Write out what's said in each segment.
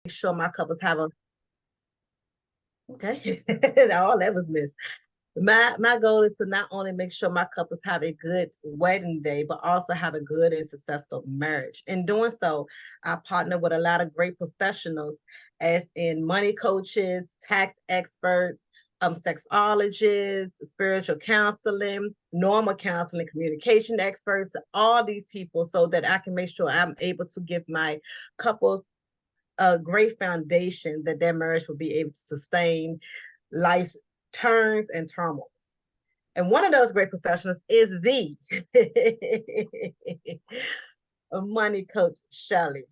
sure my couples have a okay. All that was missed. My goal is to not only make sure my couples have a good wedding day, but also have a good and successful marriage. In doing so, I partner with a lot of great professionals, as in money coaches, tax experts, sexologists, spiritual counseling, normal counseling, communication experts, all these people, so that I can make sure I'm able to give my couples a great foundation that their marriage will be able to sustain life's turns and turmoils. And one of those great professionals is the money coach, Chelly.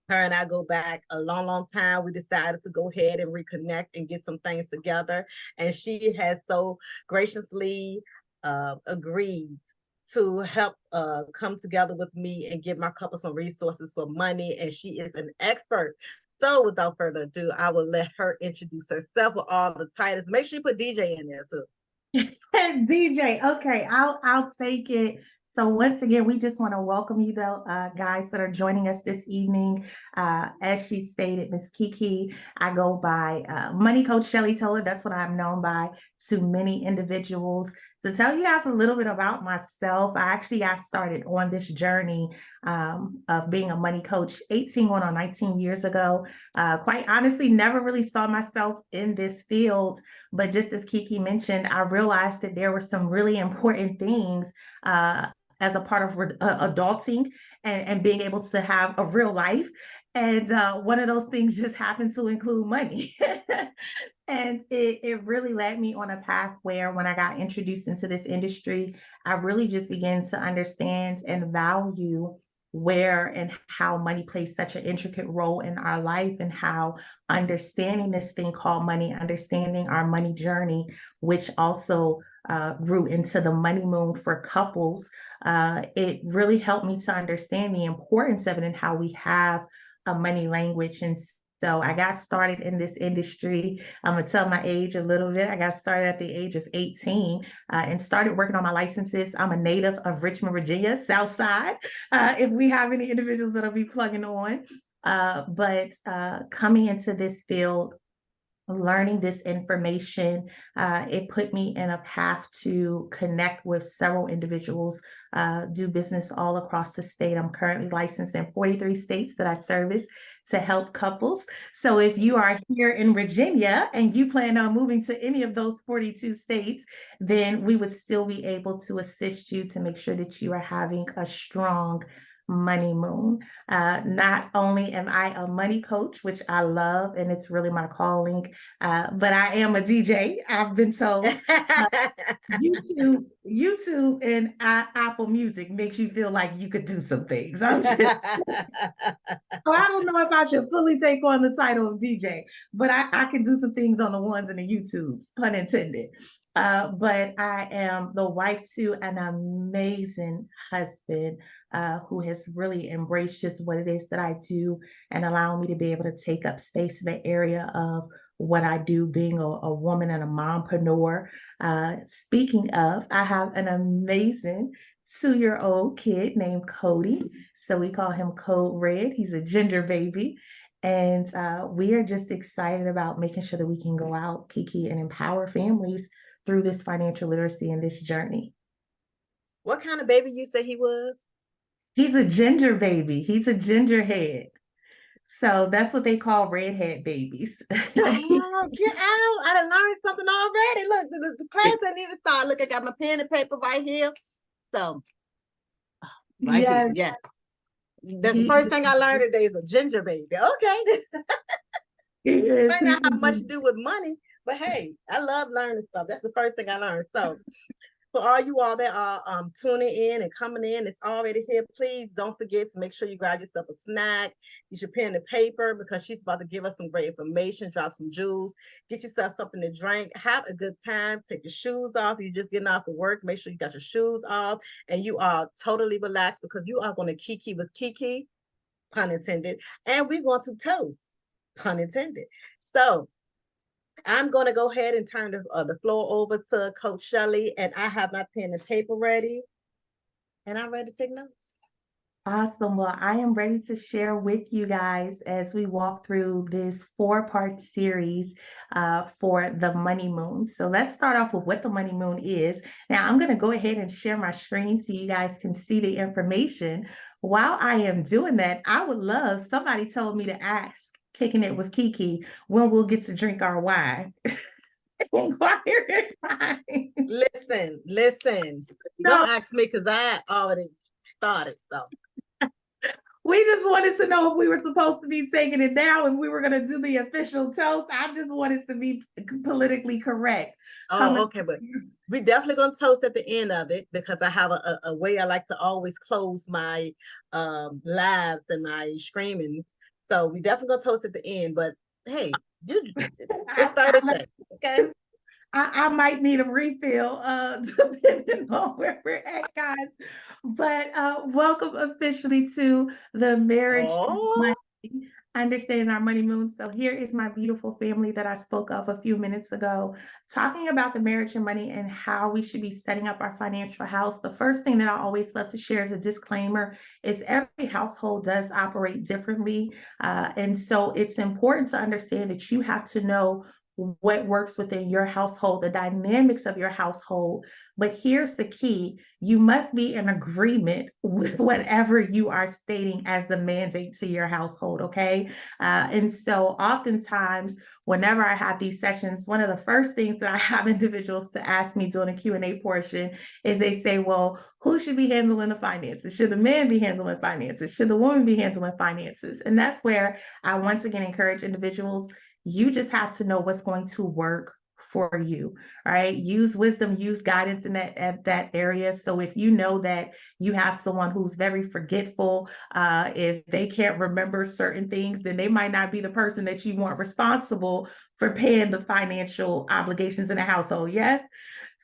Her and I go back a long, long time. We decided to go ahead and reconnect and get some things together. And she has so graciously agreed to help come together with me and give my couple some resources for money. And she is an expert. So without further ado, I will let her introduce herself with all the titles. Make sure you put DJ in there too. DJ, okay, I'll take it. So once again, we just want to welcome you, though, guys that are joining us this evening. As she stated, Miss Kiki, I go by Money Coach Chelly Toller. That's what I'm known by to many individuals. To tell you guys a little bit about myself, I actually got started on this journey of being a money coach 18 going on 19 years ago. Quite honestly, never really saw myself in this field. But just as Kiki mentioned, I realized that there were some really important things as a part of adulting and being able to have a real life. And one of those things just happened to include money. And it really led me on a path where when I got introduced into this industry, I really just began to understand and value where and how money plays such an intricate role in our life, and how understanding this thing called money, understanding our money journey, which also grew into the MoneyMoon for couples, it really helped me to understand the importance of it and how we have a money language. And so I got started in this industry. I'm going to tell my age a little bit. I got started at the age of 18 and started working on my licenses. I'm a native of Richmond, Virginia, South Side, if we have any individuals that'll be plugging on. But coming into this field, learning this information, it put me in a path to connect with several individuals, do business all across the state. I'm currently licensed in 43 states that I service to help couples. So if you are here in Virginia and you plan on moving to any of those 42 states, then we would still be able to assist you to make sure that you are having a strong MoneyMoon. Not only am I a money coach, which I love, and it's really my calling, but I am a DJ. I've been told. YouTube and Apple Music makes you feel like you could do some things. So I don't know if I should fully take on the title of DJ, but I can do some things on the ones and the YouTubes, pun intended. But I am the wife to an amazing husband who has really embraced just what it is that I do and allowing me to be able to take up space in the area of what I do, being a woman and a mompreneur. Speaking of, I have an amazing 2-year-old kid named Cody. So we call him Code Red. He's a ginger baby. And we are just excited about making sure that we can go out, Kiki, and empower families through this financial literacy and this journey. What kind of baby you say he was? He's a ginger baby. He's a gingerhead. So that's what they call redhead babies. Oh, get out. I done learned something already. Look, the class didn't even start. Look, I got my pen and paper right here. So, right Yes. here, yes. That's the first thing I learned today is a ginger baby. Okay. Might not have much to do with money, but hey, I love learning stuff. That's the first thing I learned. So, for all you all that are tuning in and coming in, it's already here. Please don't forget to make sure you grab yourself a snack. Use your pen and paper because she's about to give us some great information, drop some jewels, get yourself something to drink, have a good time, take your shoes off. You're just getting off of work. Make sure you got your shoes off and you are totally relaxed because you are going to kiki with Kiki, pun intended, and we're going to toast, pun intended. So, I'm going to go ahead and turn the floor over to Coach Chelly, and I have my pen and paper ready, and I'm ready to take notes. Awesome. Well, I am ready to share with you guys as we walk through this 4-part series for the Money Moon. So let's start off with what the Money Moon is. Now, I'm going to go ahead and share my screen so you guys can see the information. While I am doing that, I would love, somebody told me to ask, Kicking It with Kiki, when we'll get to drink our wine. Listen. No. Don't ask me because I already started. So we just wanted to know if we were supposed to be taking it down, if we were going to do the official toast. I just wanted to be politically correct. Oh, okay, but we definitely gonna toast at the end of it because I have a way I like to always close my lives and my screaming. So we definitely gonna toast at the end. But hey, it's Thursday, okay? I might need a refill, depending on where we're at, guys. But welcome officially to the Marriage Money, Understanding Our Money Moon. So here is my beautiful family that I spoke of a few minutes ago, talking about the marriage and money and how we should be setting up our financial house. The first thing that I always love to share as a disclaimer is every household does operate differently. And so it's important to understand that you have to know what works within your household, the dynamics of your household. But here's the key: you must be in agreement with whatever you are stating as the mandate to your household, okay? And so oftentimes, whenever I have these sessions, one of the first things that I have individuals to ask me during the Q&A portion is they say, well, who should be handling the finances? Should the man be handling finances? Should the woman be handling finances? And that's where I once again encourage individuals, you just have to know what's going to work for you, right? Use wisdom, use guidance in that area. So if you know that you have someone who's very forgetful, if they can't remember certain things, then they might not be the person that you want responsible for paying the financial obligations in the household. Yes.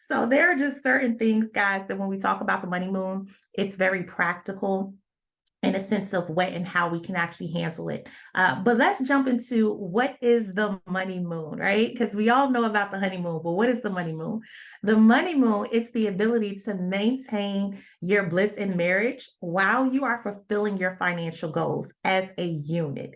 So there are just certain things, guys, that when we talk about the Money Moon, it's very practical in a sense of what and how we can actually handle it. But let's jump into what is the Money Moon, right? Because we all know about the honeymoon, but what is the Money Moon? The Money Moon is the ability to maintain your bliss in marriage while you are fulfilling your financial goals as a unit.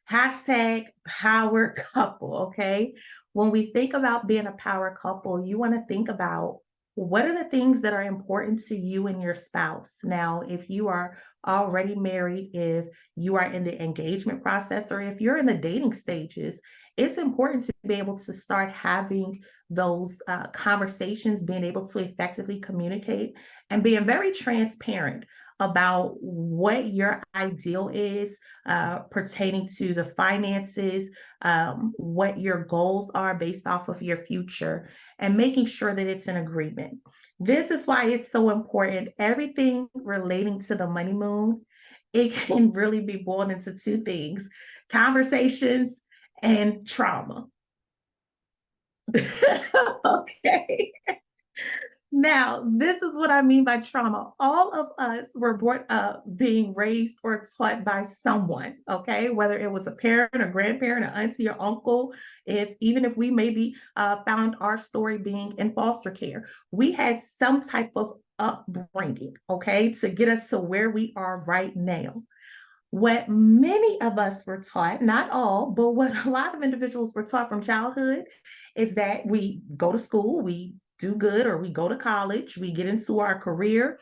Hashtag power couple, okay? When we think about being a power couple, you want to think about what are the things that are important to you and your spouse. Now, if you are already married, if you are in the engagement process, or if you're in the dating stages, it's important to be able to start having those conversations, being able to effectively communicate and being very transparent about what your ideal is pertaining to the finances, what your goals are based off of your future, and making sure that it's in agreement. This is why it's so important. Everything relating to the Money Moon, it can really be boiled into two things: conversations and trauma. Okay. Now, this is what I mean by trauma. All of us were brought up being raised or taught by someone, okay? Whether it was a parent, a grandparent, an auntie, or uncle, even if we maybe found our story being in foster care, we had some type of upbringing, okay, to get us to where we are right now. What many of us were taught, not all, but what a lot of individuals were taught from childhood is that we go to school, we do good, or we go to college, we get into our career,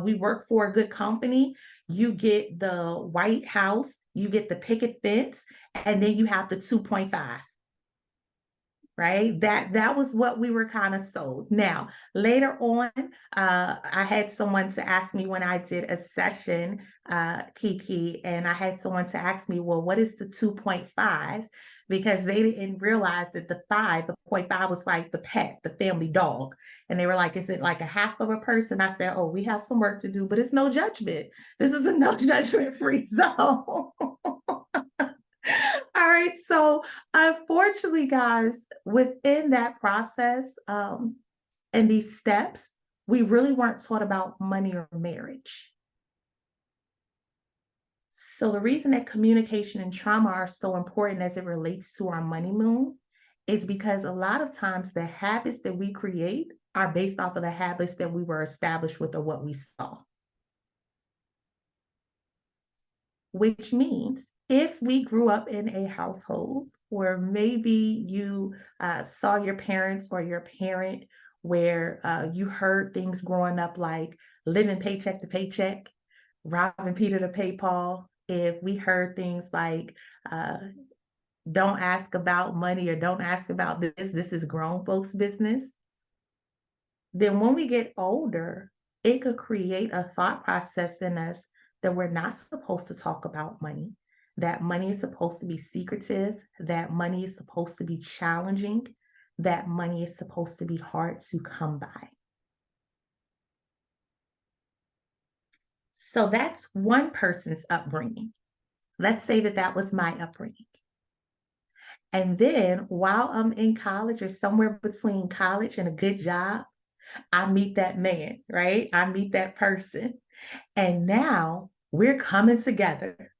we work for a good company, you get the White House, you get the picket fence, and then you have the 2.5. Right? That was what we were kind of sold. Now, later on, I had someone to ask me when I did a session, Kiki, and I had someone to ask me, well, what is the 2.5? Because they didn't realize that the 0.5 was like the pet, the family dog. And they were like, is it like a half of a person? I said, oh, we have some work to do, but it's no judgment. This is a no judgment free zone. All right. So unfortunately, guys, within that process and these steps, we really weren't taught about money or marriage. So the reason that communication and trauma are so important as it relates to our Money Moon is because a lot of times the habits that we create are based off of the habits that we were established with or what we saw. which means if we grew up in a household where maybe you saw your parents or your parent where you heard things growing up like living paycheck to paycheck, robbing Peter to pay Paul, if we heard things like don't ask about money or don't ask about this is grown folks' business, then when we get older, it could create a thought process in us that we're not supposed to talk about money, that money is supposed to be secretive, that money is supposed to be challenging, that money is supposed to be hard to come by. So that's one person's upbringing. Let's say that that was my upbringing. And then while I'm in college or somewhere between college and a good job, I meet that man, right? I meet that person. And now we're coming together.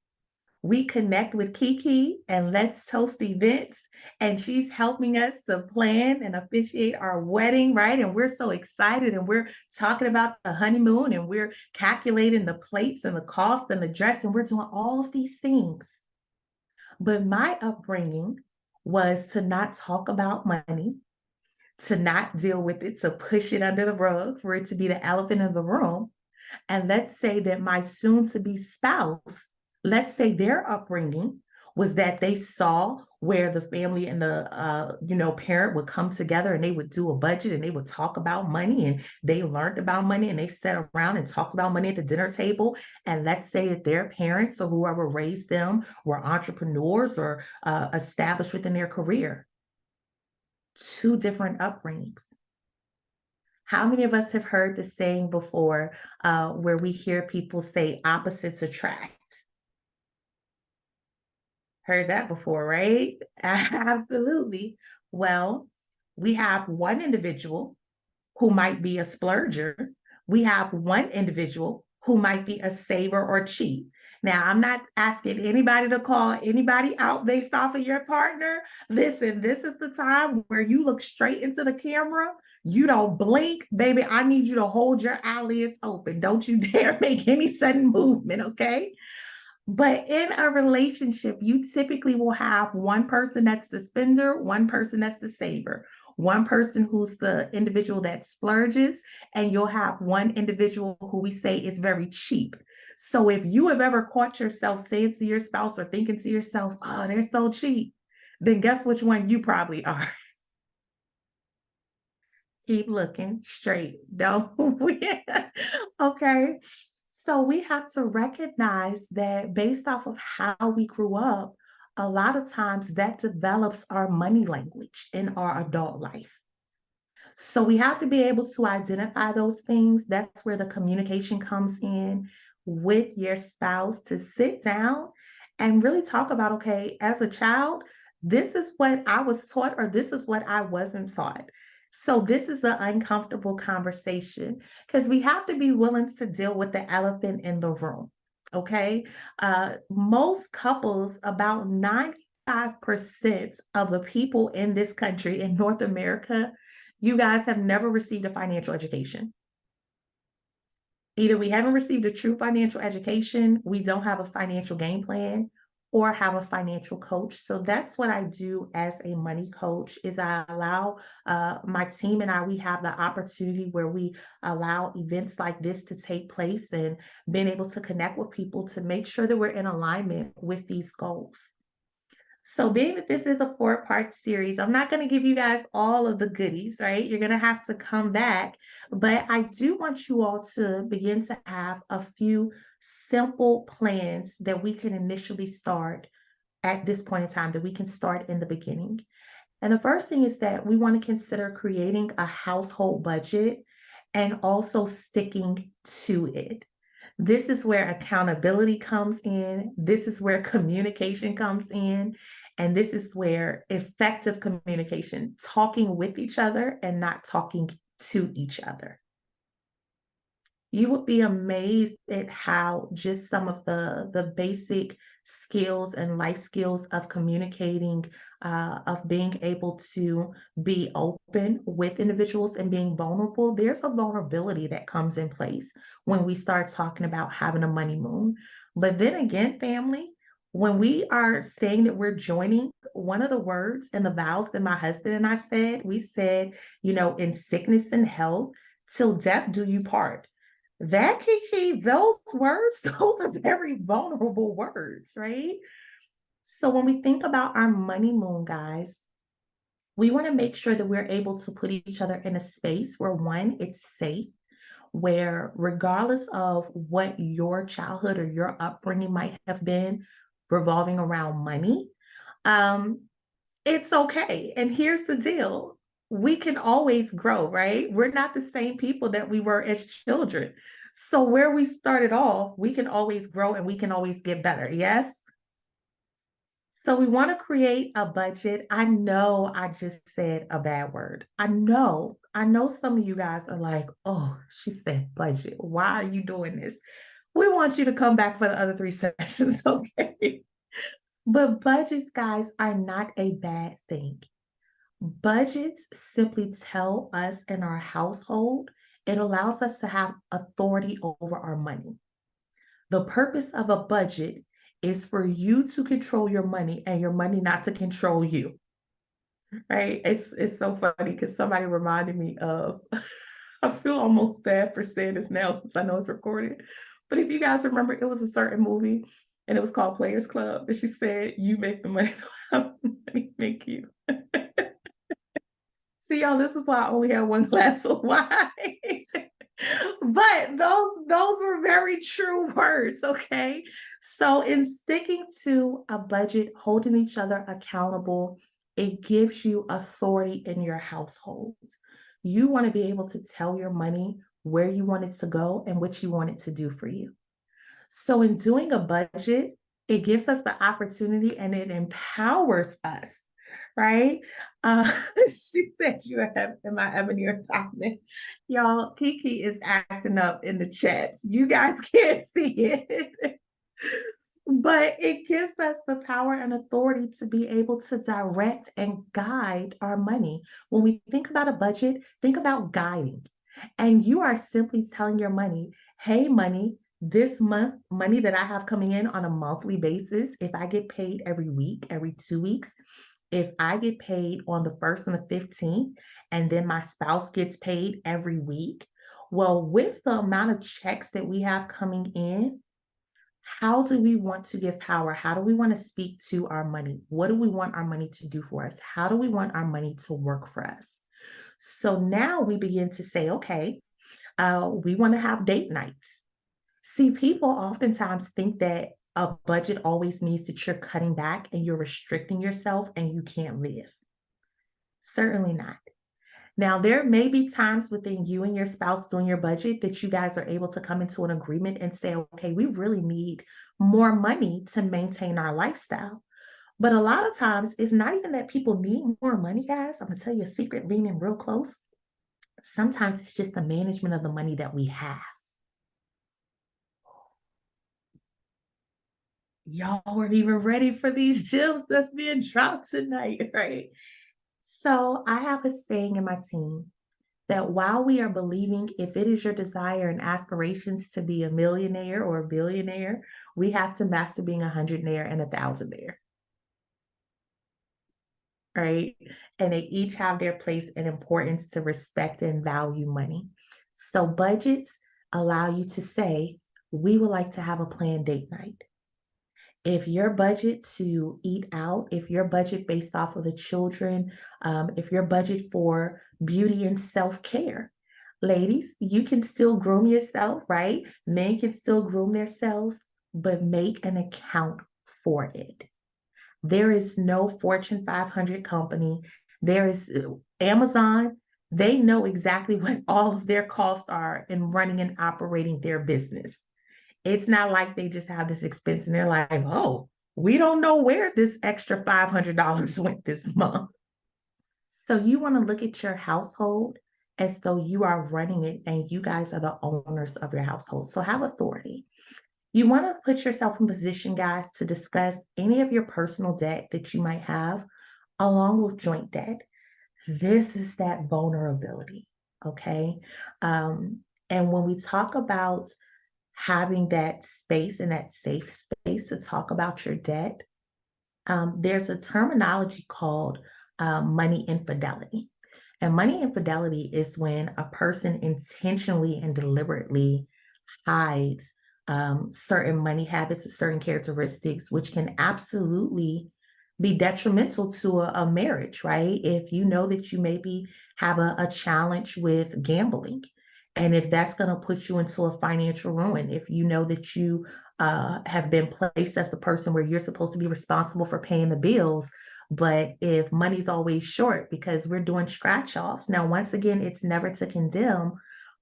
We connect with Kiki and Let's Toast events, and she's helping us to plan and officiate our wedding, right? And we're so excited, and we're talking about the honeymoon, and we're calculating the plates and the cost and the dress, and we're doing all of these things. But my upbringing was to not talk about money, to not deal with it, to push it under the rug, for it to be the elephant in the room. And let's say that my soon to be spouse, let's say their upbringing was that they saw where the family and the parent would come together and they would do a budget and they would talk about money, and they learned about money and they sat around and talked about money at the dinner table. And let's say that their parents or whoever raised them were entrepreneurs or established within their career. Two different upbringings. How many of us have heard the saying before where we hear people say opposites attract? Heard that before, right? Absolutely. Well, we have one individual who might be a splurger. We have one individual who might be a saver or cheat. Now, I'm not asking anybody to call anybody out based off of your partner. Listen, this is the time where you look straight into the camera. You don't blink, baby. I need you to hold your eyelids open. Don't you dare make any sudden movement, okay? But in a relationship, you typically will have one person that's the spender, one person that's the saver, one person who's the individual that splurges, and you'll have one individual who we say is very cheap. So if you have ever caught yourself saying to your spouse or thinking to yourself, oh, they're so cheap, then guess which one you probably are. Keep looking straight. Don't. Okay. So we have to recognize that based off of how we grew up, a lot of times that develops our money language in our adult life. So we have to be able to identify those things. That's where the communication comes in with your spouse, to sit down and really talk about, okay, as a child, this is what I was taught, or this is what I wasn't taught. So this is an uncomfortable conversation because we have to be willing to deal with the elephant in the room. Okay. Most couples, about 95% of the people in this country, in North America, you guys have never received a financial education. Either we haven't received a true financial education, we don't have a financial game plan, or have a financial coach. So that's what I do as a money coach, is I allow my team and we have the opportunity where we allow events like this to take place, and being able to connect with people to make sure that we're in alignment with these goals. So being that this is a 4-part series, I'm not going to give you guys all of the goodies, right? You're going to have to come back. But I do want you all to begin to have a few simple plans that we can initially start at this point in time, that we can start in the beginning. And the first thing is that we want to consider creating a household budget and also sticking to it. This is where accountability comes in. This is where communication comes in. And this is where effective communication, talking with each other and not talking to each other. You would be amazed at how just some of the basic skills and life skills of communicating, of being able to be open with individuals and being vulnerable. There's a vulnerability that comes in place when we start talking about having a money moon. But then again, family, when we are saying that we're joining, one of the words and the vows that my husband and I said, we said, in sickness and health, till death do you part. That, Kiki, those words, those are very vulnerable words, right? So when we think about our money moon, guys, we want to make sure that we're able to put each other in a space where, one, it's safe, where regardless of what your childhood or your upbringing might have been revolving around money, um, it's okay. And here's the deal. We can always grow, right? We're not the same people that we were as children. So where we started off, we can always grow and we can always get better. Yes? So we want to create a budget. I know I just said a bad word. I know some of you guys are like, oh, she said budget. Why are you doing this? We want you to come back for the other 3 sessions, okay? But budgets, guys, are not a bad thing. Budgets simply tell us in our household, it allows us to have authority over our money. The purpose of a budget is for you to control your money and your money not to control you. Right? It's so funny because somebody reminded me of I feel almost bad for saying this now since I know it's recorded. But if you guys remember, it was a certain movie and it was called Players Club. And she said, you make the money, the money make you. See, y'all, this is why I only have one glass of wine. But those were very true words, okay? So in sticking to a budget, holding each other accountable, it gives you authority in your household. You want to be able to tell your money where you want it to go and what you want it to do for you. So in doing a budget, it gives us the opportunity and it empowers us, right? Uh, she said, am I Ebony or Thomas? Y'all, Kiki is acting up in the chats. You guys can't see it. But it gives us the power and authority to be able to direct and guide our money. When we think about a budget, think about guiding. And you are simply telling your money, hey, money, this month, money that I have coming in on a monthly basis, if I get paid every week, every 2 weeks, if I get paid on the 1st and the 15th, and then my spouse gets paid every week, well, with the amount of checks that we have coming in, how do we want to give power? How do we want to speak to our money? What do we want our money to do for us? How do we want our money to work for us? So now we begin to say, okay, we want to have date nights. See, people oftentimes think that a budget always means that you're cutting back and you're restricting yourself and you can't live. Certainly not. Now, there may be times within you and your spouse doing your budget that you guys are able to come into an agreement and say, okay, we really need more money to maintain our lifestyle. But a lot of times, it's not even that people need more money, guys. I'm going to tell you a secret, lean in real close. Sometimes it's just the management of the money that we have. Y'all weren't even ready for these gems that's being dropped tonight, right? So I have a saying in my team that while we are believing, if it is your desire and aspirations to be a millionaire or a billionaire, we have to master being a hundredaire and a thousandaire. Right? And they each have their place and importance to respect and value money. So budgets allow you to say, we would like to have a planned date night. If your budget to eat out, if your budget based off of the children, if your budget for beauty and self-care, ladies, you can still groom yourself, right? Men can still groom themselves, but make an account for it. There is no Fortune 500 company. There is Amazon. They know exactly what all of their costs are in running and operating their business. It's not like they just have this expense and they're like, oh, we don't know where this extra $500 went this month. So you want to look at your household as though you are running it and you guys are the owners of your household. So have authority. You want to put yourself in position, guys, to discuss any of your personal debt that you might have along with joint debt. This is that vulnerability, okay? And when we talk about having that space and that safe space to talk about your debt, there's a terminology called money infidelity. And money infidelity is when a person intentionally and deliberately hides certain money habits, certain characteristics, which can absolutely be detrimental to a marriage, right? If you know that you maybe have a challenge with gambling, and if that's going to put you into a financial ruin, if you know that you have been placed as the person where you're supposed to be responsible for paying the bills, but if money's always short because we're doing scratch offs. Now, once again, it's never to condemn,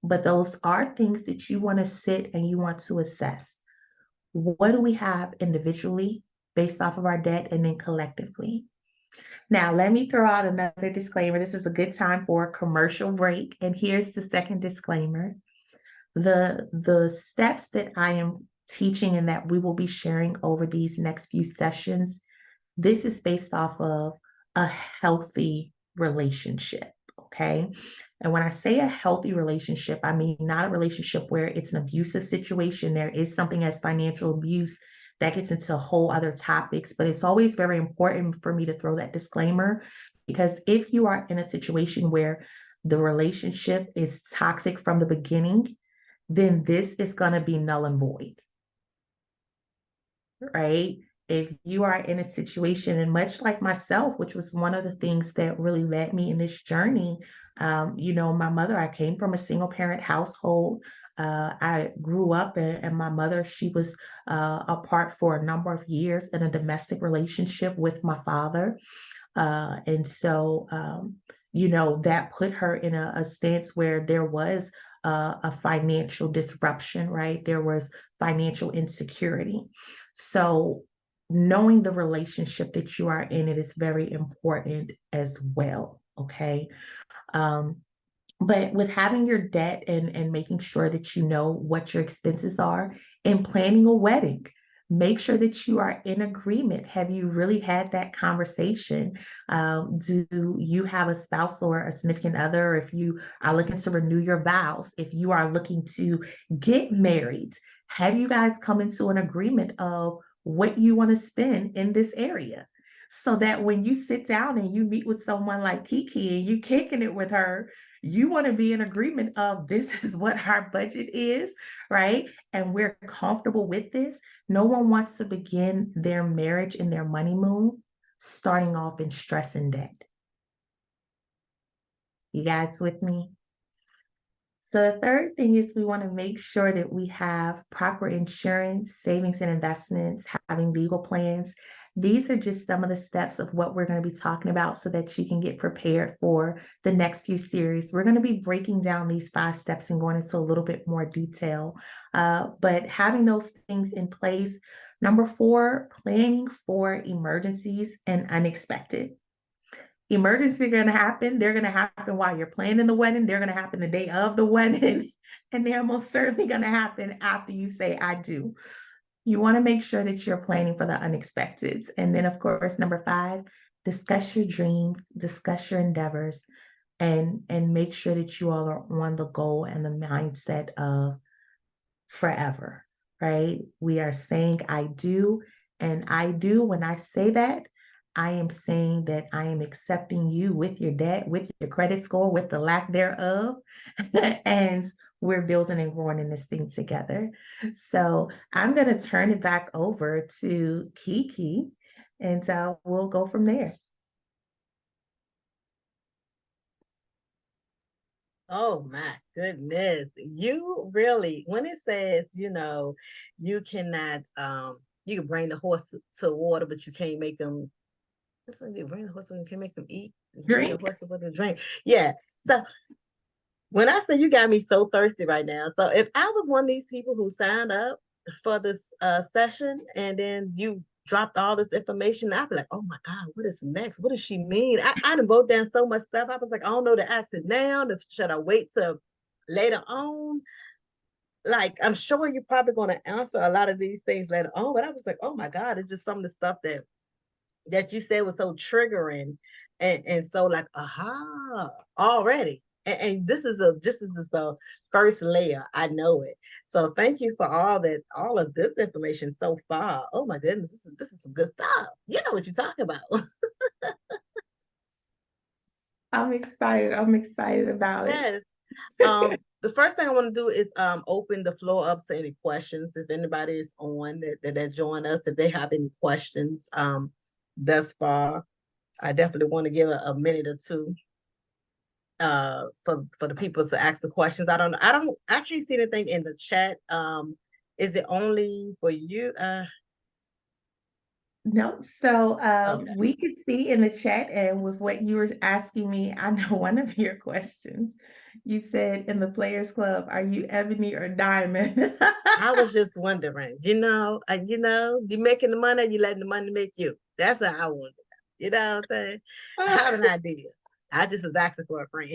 but those are things that you want to sit and you want to assess. What do we have individually based off of our debt, and then collectively? Now, let me throw out another disclaimer. This is a good time for a commercial break. And here's the second disclaimer. The steps that I am teaching and that we will be sharing over these next few sessions, this is based off of a healthy relationship, okay? And when I say a healthy relationship, I mean not a relationship where it's an abusive situation. There is something as financial abuse that gets into whole other topics, but it's always very important for me to throw that disclaimer, because if you are in a situation where the relationship is toxic from the beginning, then this is going to be null and void, right? If you are in a situation, and much like myself, which was one of the things that really led me in this journey, my mother, I came from a single parent household. I grew up and my mother, she was apart for a number of years in a domestic relationship with my father. And so, that put her in a stance where there was a financial disruption, right? There was financial insecurity. So knowing the relationship that you are in, it is very important as well, okay? But with having your debt and making sure that you know what your expenses are and planning a wedding, make sure that you are in agreement. Have you really had that conversation? Do you have a spouse or a significant other? If you are looking to renew your vows, if you are looking to get married, have you guys come into an agreement of what you want to spend in this area? So that when you sit down and you meet with someone like Kiki and you kicking it with her, you want to be in agreement of this is what our budget is, right? And we're comfortable with this. No one wants to begin their marriage in their money moon starting off in stress and debt. You guys with me? So the third thing is we want to make sure that we have proper insurance, savings and investments, having legal plans. These are just some of the steps of what we're going to be talking about so that you can get prepared for the next few series. We're going to be breaking down these 5 steps and going into a little bit more detail. But having those things in place. Number 4, planning for emergencies and unexpected. Emergencies are going to happen. They're going to happen while you're planning the wedding. They're going to happen the day of the wedding. And they're most certainly going to happen after you say, I do. You want to make sure that you're planning for the unexpected. And then, of course, number 5, discuss your dreams, discuss your endeavors, and make sure that you all are on the goal and the mindset of forever, right? We are saying I do. And I do, when I say that, I am saying that I am accepting you with your debt, with your credit score, with the lack thereof. And we're building and growing in this thing together. So I'm going to turn it back over to Kiki, and we'll go from there. Oh my goodness. You really, when it says, you cannot, you can bring the horse to water, but you can't make them. What's that? You bring the horse, you can make them eat. Bring the horse with a drink. Yeah. So when I say you got me so thirsty right now. So if I was one of these people who signed up for this session and then you dropped all this information, I'd be like, oh my God, what is next? What does she mean? I done wrote down so much stuff. I was like, I don't know to ask it now. Should I wait till later on? Like, I'm sure you're probably going to answer a lot of these things later on, but I was like, oh my God, it's just some of the stuff that you said was so triggering and so like, aha, already. And this is the first layer. I know it. So thank you for all of this information so far. Oh my goodness, this is some good stuff. You know what you're talking about. I'm excited. I'm excited about it. Yes. The first thing I want to do is open the floor up to any questions. If anybody is on that join us, if they have any questions thus far, I definitely want to give a minute or two for the people to ask the questions. I can't see anything in the chat. Is it only for you? No, so Okay. we could see in the chat, and with what you were asking me, I know one of your questions. You said in the Players Club, are you ebony or diamond? I was just wondering, you making the money, you letting the money make you. That's how I wonder. You know what I'm saying? I have an idea. I just was asking for a friend.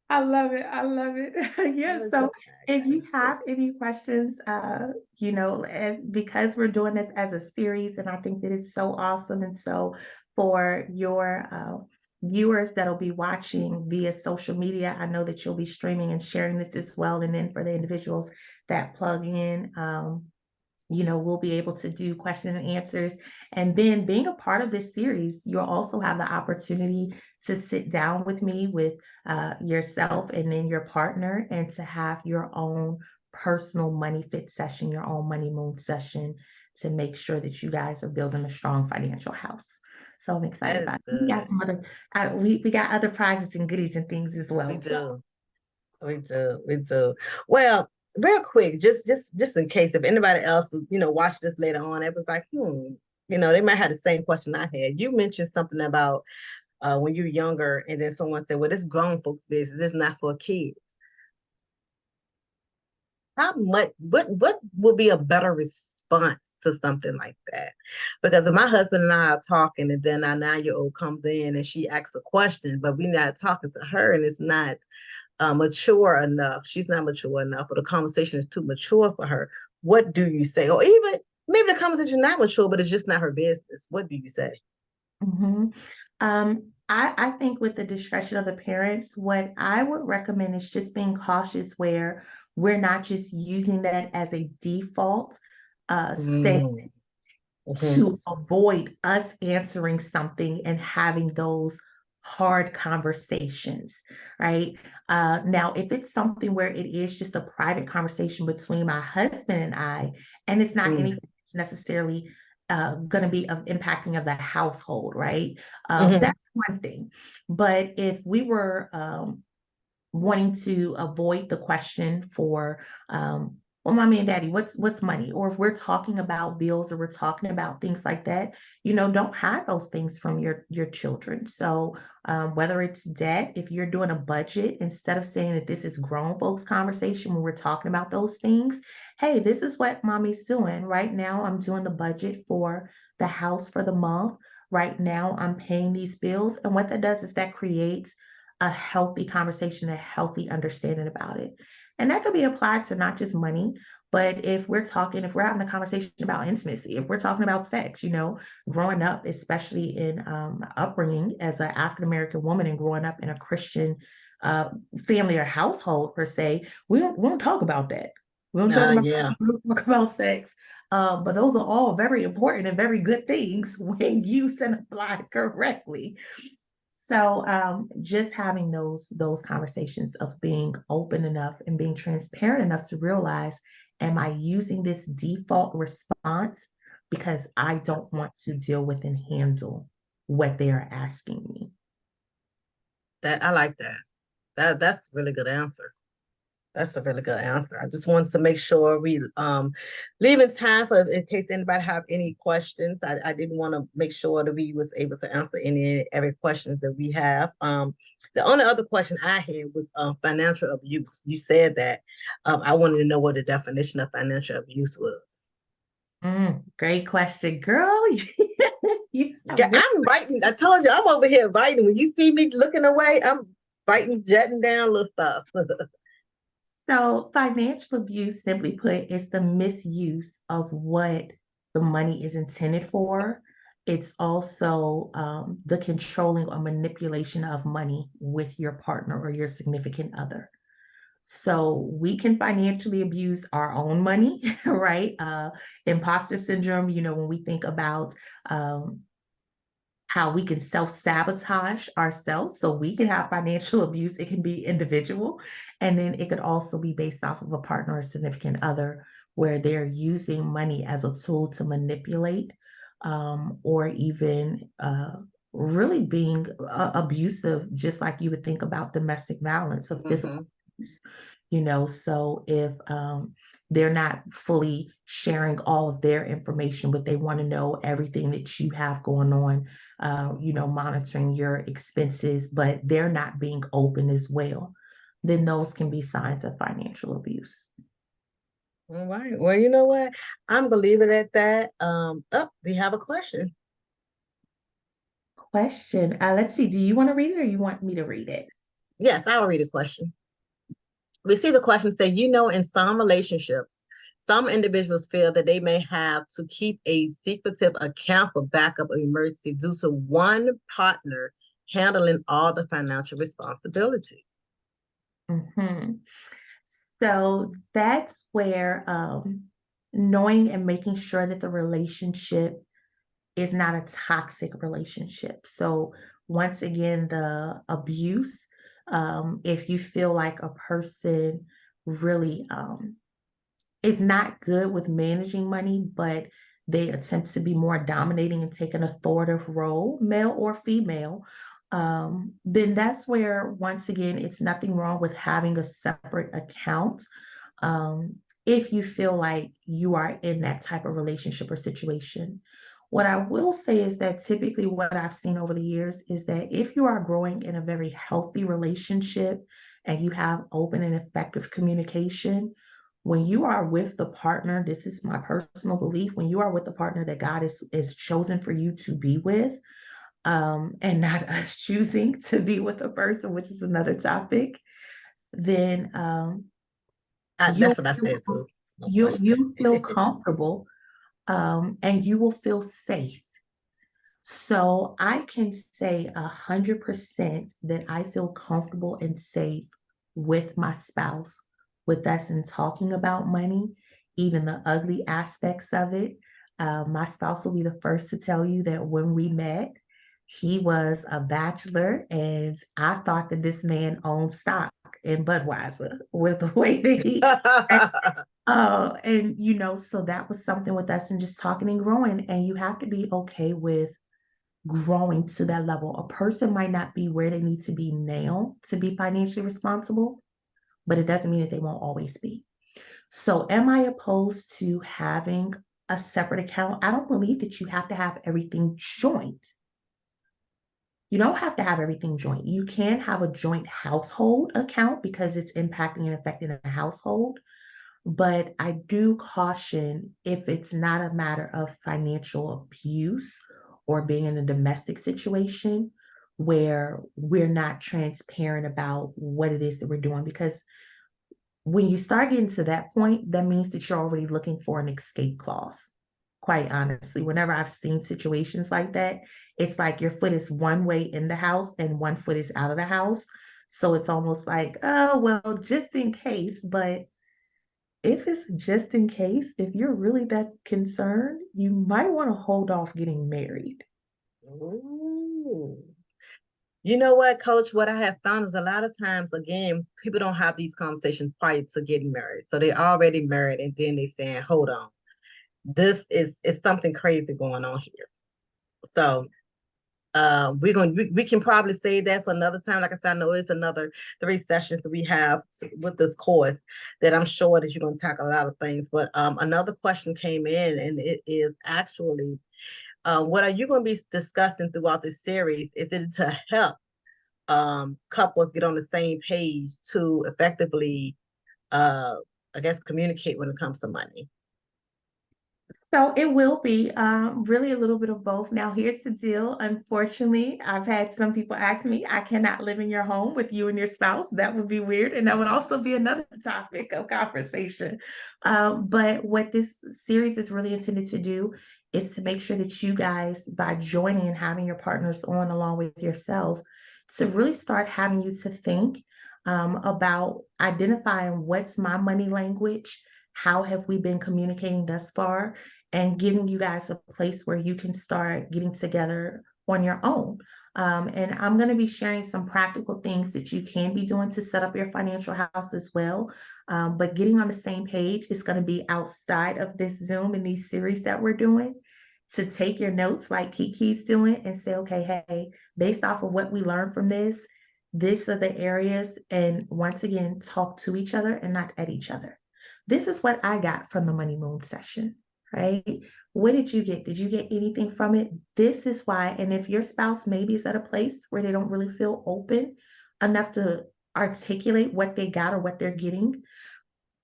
I love it. I love it. I Yeah. was So just if you asking. have any questions, because we're doing this as a series, and I think that it's so awesome. And so for your viewers that'll be watching via social media, I know that you'll be streaming and sharing this as well. And then for the individuals that plug in, we'll be able to do question and answers. And then being a part of this series, you'll also have the opportunity to sit down with me, with yourself and then your partner, and to have your own personal money fit session, your own MoneyMoon session, to make sure that you guys are building a strong financial house. So I'm excited That is about it. We got good. some other, we got other prizes and goodies and things as well. We So. do. We do. We do. Well, real quick, just in case if anybody else was, watch this later on, it was like, they might have the same question I had. You mentioned something about when you're younger, and then someone said, "Well, this grown folks' business. It's not for kids." How much? What would be a better response to something like that? Because if my husband and I are talking, and then our 9-year-old comes in and she asks a question, but we're not talking to her, and it's not mature enough. She's not mature enough, or the conversation is too mature for her. What do you say? Or even maybe the conversation is not mature, but it's just not her business. What do you say? Mm-hmm. I think with the discretion of the parents, what I would recommend is just being cautious where we're not just using that as a default say Mm-hmm. to avoid us answering something and having those hard conversations, right? Now, if it's something where it is just a private conversation between my husband and I, and it's not anything that's necessarily going to be of impacting of the household, right? Mm-hmm. That's one thing. But if we were wanting to avoid the question for well, mommy and daddy, what's money? Or if we're talking about bills or we're talking about things like that, don't hide those things from your children. So whether it's debt, if you're doing a budget, instead of saying that this is grown folks conversation when we're talking about those things, hey, this is what mommy's doing right now. I'm doing the budget for the house for the month. Right now, I'm paying these bills. And what that does is that creates a healthy conversation, a healthy understanding about it. And that could be applied to not just money, but if we're having a conversation about intimacy, if we're talking about sex, growing up, especially in upbringing as an African American woman and growing up in a Christian family or household per se, we don't talk about that. We don't talk about Yeah. we don't talk about sex. But those are all very important and very good things when used and applied correctly. So just having those conversations of being open enough and being transparent enough to realize, am I using this default response because I don't want to deal with and handle what they are asking me? That I like that. That's a really good answer. That's a really good answer. I just wanted to make sure we leaving time for in case anybody have any questions. I didn't want to make sure that we was able to answer every questions that we have. The only other question I had was financial abuse. You said that. I wanted to know what the definition of financial abuse was. Great question, girl. Yeah, I'm writing. I told you I'm over here writing. When you see me looking away, I'm writing, jotting down little stuff. So financial abuse, simply put, is the misuse of what the money is intended for, It's also the controlling or manipulation of money with your partner or your significant other. So we can financially abuse our own money, right? Imposter syndrome, when we think about um, how we can self-sabotage ourselves. So we can have financial abuse. It can be individual. And then it could also be based off of a partner or significant other where they're using money as a tool to manipulate or even really being abusive, just like you would think about domestic violence or physical abuse. So if they're not fully sharing all of their information, but they want to know everything that you have going on, monitoring your expenses, but they're not being open as well, then those can be signs of financial abuse. All right. Well, you know what? I'm gonna leave it at that. We have a question. Question. Let's see. Do you want to read it or you want me to read it? Yes, I'll read a question. We see the question say, in some relationships, some individuals feel that they may have to keep a secretive account for backup or emergency due to one partner handling all the financial responsibilities. Mm-hmm. So that's where knowing and making sure that the relationship is not a toxic relationship. So once again, the abuse, if you feel like a person really is not good with managing money, but they attempt to be more dominating and take an authoritative role, male or female, then that's where, once again, it's nothing wrong with having a separate account. If you feel like you are in that type of relationship or situation. What I will say is that typically what I've seen over the years is that if you are growing in a very healthy relationship and you have open and effective communication, when you are with the partner, this is my personal belief, when you are with the partner that God is chosen for you to be with, and not us choosing to be with a person, which is another topic, then That's what I said too. No you'll feel question. comfortable, and you will feel safe. So I can say 100% that I feel comfortable and safe with my spouse, with us in talking about money, even the ugly aspects of it. My spouse will be the first to tell you that when we met, he was a bachelor, and I thought that this man owned stock in Budweiser with the way that he. So that was something with us and just talking and growing. And you have to be okay with growing to that level. A person might not be where they need to be now to be financially responsible, but it doesn't mean that they won't always be. So, am I opposed to having a separate account? I don't believe that you have to have everything joint. You don't have to have everything joint. You can have a joint household account because it's impacting and affecting the household. But I do caution if it's not a matter of financial abuse or being in a domestic situation where we're not transparent about what it is that we're doing. Because when you start getting to that point, that means that you're already looking for an escape clause. Quite honestly, whenever I've seen situations like that, it's like your foot is one way in the house and one foot is out of the house. So it's almost like, oh, well, just in case. But if it's just in case, if you're really that concerned, you might want to hold off getting married. Ooh. You know what, Coach? What I have found is a lot of times, again, people don't have these conversations prior to getting married. So they're already married, and then they saying, "Hold on, this is something crazy going on here." So we can probably say that for another time. Like I said, I know it's another 3 sessions that we have with this course that I'm sure that you're going to tackle a lot of things. But another question came in, and it is actually, what are you going to be discussing throughout this series? Is it to help couples get on the same page to effectively, I guess, communicate when it comes to money? So it will be really a little bit of both. Now, here's the deal. Unfortunately, I've had some people ask me, I cannot live in your home with you and your spouse. That would be weird. And that would also be another topic of conversation. But what this series is really intended to do is to make sure that you guys, by joining and having your partners on along with yourself, to really start having you to think about identifying what's my money language, how have we been communicating thus far, and giving you guys a place where you can start getting together on your own. And I'm going to be sharing some practical things that you can be doing to set up your financial house as well. But getting on the same page is going to be outside of this Zoom and these series that we're doing, to take your notes like Kiki's doing and say, okay, hey, based off of what we learned from this, these are the areas. And once again, talk to each other and not at each other. This is what I got from the MoneyMoon session, right? What did you get? Did you get anything from it? This is why. And if your spouse maybe is at a place where they don't really feel open enough to articulate what they got or what they're getting,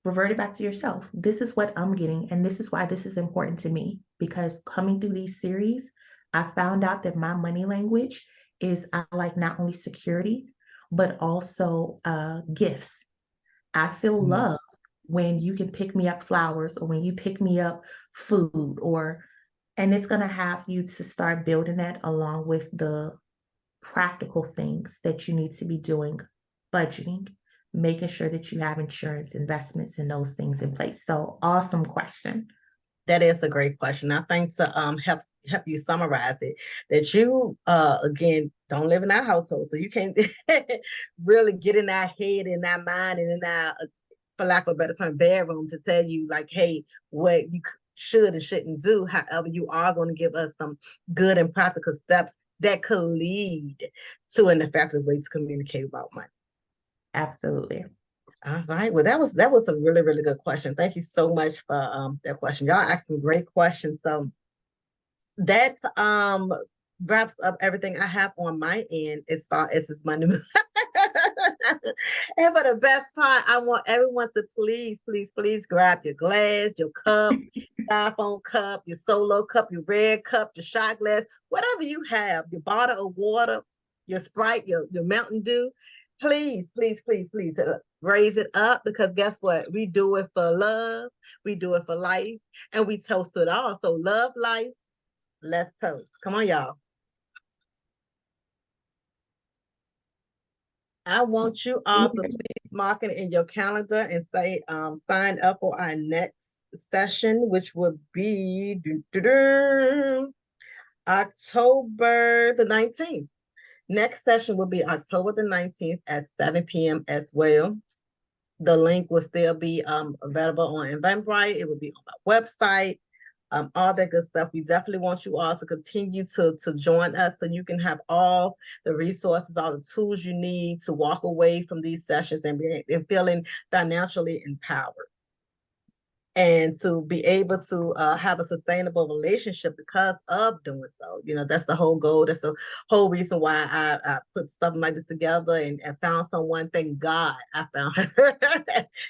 revert it back to yourself. This is what I'm getting, and this is why this is important to me. Because coming through these series, I found out that my money language is, I like not only security, but also gifts. I feel love when you can pick me up flowers, or when you pick me up food, and it's going to have you to start building that along with the practical things that you need to be doing, budgeting, making sure that you have insurance, investments, and those things in place. So awesome question. That is a great question. I think to help you summarize it, that you again don't live in our household, so you can't really get in our head, in our mind, and in our, for lack of a better term, bedroom to tell you like, hey, what you should and shouldn't do. However, you are going to give us some good and practical steps that could lead to an effective way to communicate about money. Absolutely. All right. Well, that was a really, really good question. Thank you so much for that question. Y'all asked some great questions. So that wraps up everything I have on my end as far as this money. And for the best part, I want everyone to please, please, please grab your glass, your cup, styrofoam cup, your solo cup, your red cup, your shot glass, whatever you have, your bottle of water, your Sprite, your Mountain Dew. Please, please, please, please raise it up, because guess what? We do it for love. We do it for life, and we toast it all. So love, life. Let's toast. Come on, y'all. I want you all to please mark it in your calendar and say sign up for our next session, which will be October the 19th. Next session will be October the 19th at 7 p.m. as well. The link will still be available on Eventbrite. It will be on my website, all that good stuff. We definitely want you all to continue to join us, so you can have all the resources, all the tools you need to walk away from these sessions and feeling financially empowered, and to be able to have a sustainable relationship because of doing so. You know, that's the whole goal. That's the whole reason why I put stuff like this together and found someone. Thank God I found her.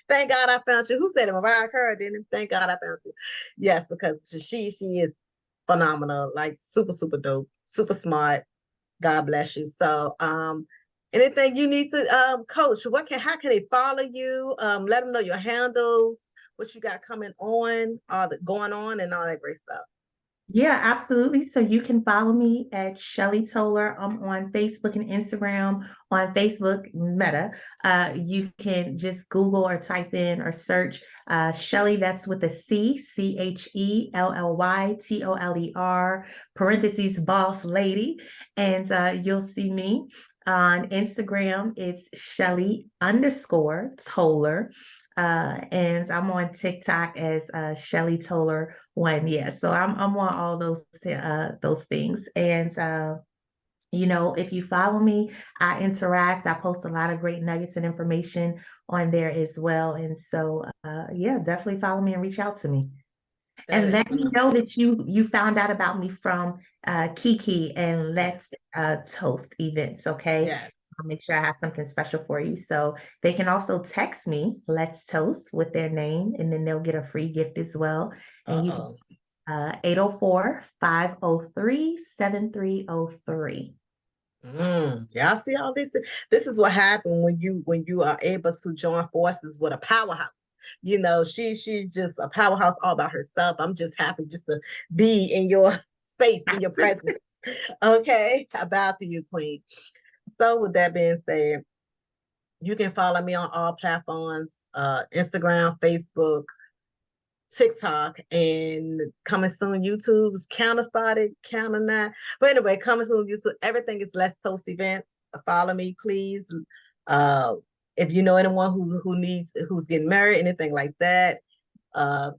Thank God I found you. Who said it? Mariah Carey, didn't it? Thank God I found you. Yes, because she is phenomenal, like super, super dope, super smart. God bless you. So anything you need to coach, how can they follow you? Let them know your handles, what you got coming on, going on, and all that great stuff. Yeah, absolutely. So you can follow me at Chelly Toller. I'm on Facebook and Instagram. On Facebook, Meta. You can just Google or type in or search Chelly. That's with a C, CHELLYTOLER, parentheses, boss lady. And you'll see me. On Instagram, it's Chelly_Toller. And I'm on TikTok as Chelly Toller 1. Yeah, so I'm on all those things. And you know, if you follow me, I interact. I post a lot of great nuggets and information on there as well. And so yeah, definitely follow me and reach out to me. And let me know that you found out about me from Kiki and Let's Toast events, okay? Yes. I'll make sure I have something special for you. So they can also text me, Let's Toast, with their name, and then they'll get a free gift as well. And you can 804-503-7303. Y'all see all this? This is what happened when you are able to join forces with a powerhouse. You know, she's just a powerhouse all about herself. I'm just happy just to be in your space, in your presence. Okay, I bow to you, Queen. So with that being said, you can follow me on all platforms, Instagram, Facebook, TikTok, and coming soon YouTube's counter started, counter not. But anyway, coming soon YouTube, everything is Let's Toast event. Follow me, please. Uh, if you know anyone who's getting married, anything like that,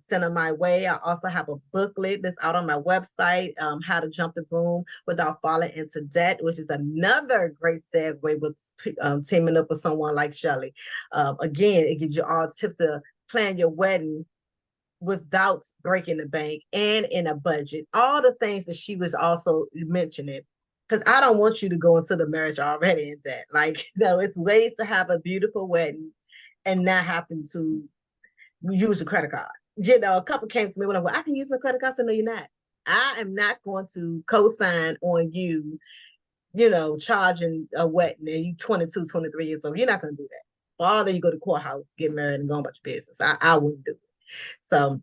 send them my way. I also have a booklet that's out on my website, How to Jump the Broom Without Falling into Debt, which is another great segue with teaming up with someone like Chelly. Again, it gives you all tips to plan your wedding without breaking the bank and in a budget. All the things that she was also mentioning. Because I don't want you to go into the marriage already in debt. Like, no, it's ways to have a beautiful wedding and not having to use a credit card. You know, a couple came to me when I went, I can use my credit card. I said, no, you're not. I am not going to co-sign on you, you know, charging a wedding and you 22, 23 years old. You're not going to do that. Father, you go to courthouse, get married, and go about your business. I wouldn't do it. So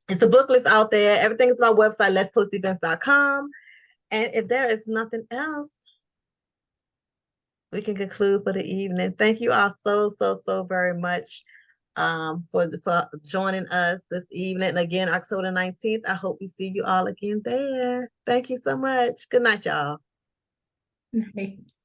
it's a booklet out there. Everything is on my website, letstoastevents.com. And if there is nothing else, we can conclude for the evening. Thank you all so very much for joining us this evening. And again, October 19th, I hope we see you all again there. Thank you so much. Good night, y'all. Nice.